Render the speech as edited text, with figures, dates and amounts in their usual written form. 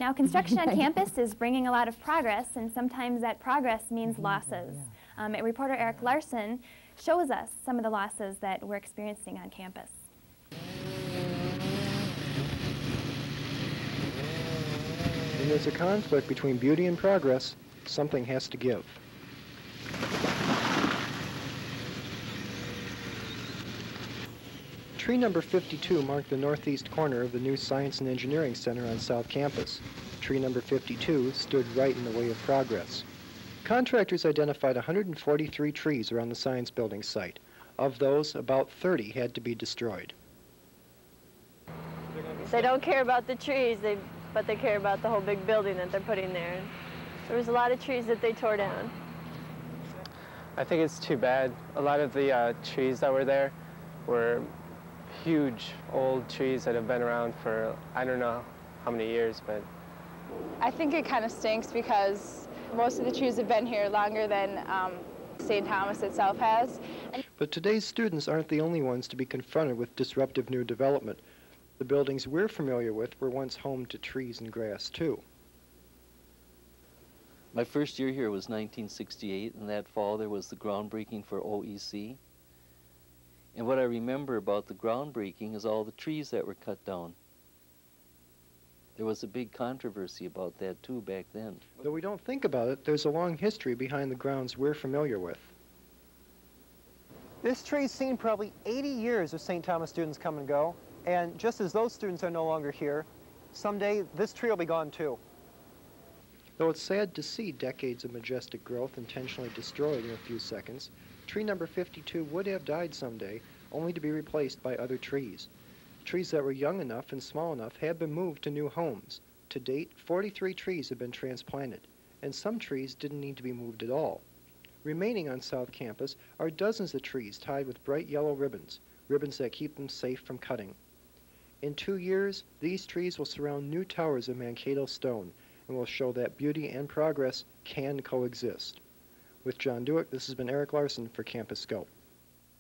Now, construction on campus is bringing a lot of progress, and sometimes that progress means losses. Reporter Eric Larson shows us some of the losses that we're experiencing on campus. When there's a conflict between beauty and progress, something has to give. Tree number 52 marked the northeast corner of the new Science and Engineering Center on South Campus. Tree number 52 stood right in the way of progress. Contractors identified 143 trees around the Science Building site. Of those, about 30 had to be destroyed. They don't care about the trees, but they care about the whole big building that they're putting there. There was a lot of trees that they tore down. I think it's too bad. A lot of the trees that were there were huge old trees that have been around for I don't know how many years, but I think it kind of stinks because most of the trees have been here longer than St. Thomas itself has. But today's students aren't the only ones to be confronted with disruptive new development. The buildings we're familiar with were once home to trees and grass too. My first year here was 1968, and that fall there was the groundbreaking for OEC. And what I remember about the groundbreaking is all the trees that were cut down. There was a big controversy about that too back then. Though we don't think about it, there's a long history behind the grounds we're familiar with. This tree's seen probably 80 years of St. Thomas students come and go, and just as those students are no longer here, someday this tree will be gone too. Though it's sad to see decades of majestic growth intentionally destroyed in a few seconds, tree number 52 would have died someday, only to be replaced by other trees. Trees that were young enough and small enough have been moved to new homes. To date, 43 trees have been transplanted, and some trees didn't need to be moved at all. Remaining on South Campus are dozens of trees tied with bright yellow ribbons, ribbons that keep them safe from cutting. In 2 years, these trees will surround new towers of Mankato stone and will show that beauty and progress can coexist. With Jon Dueck, this has been Eric Larson for Campus Scope.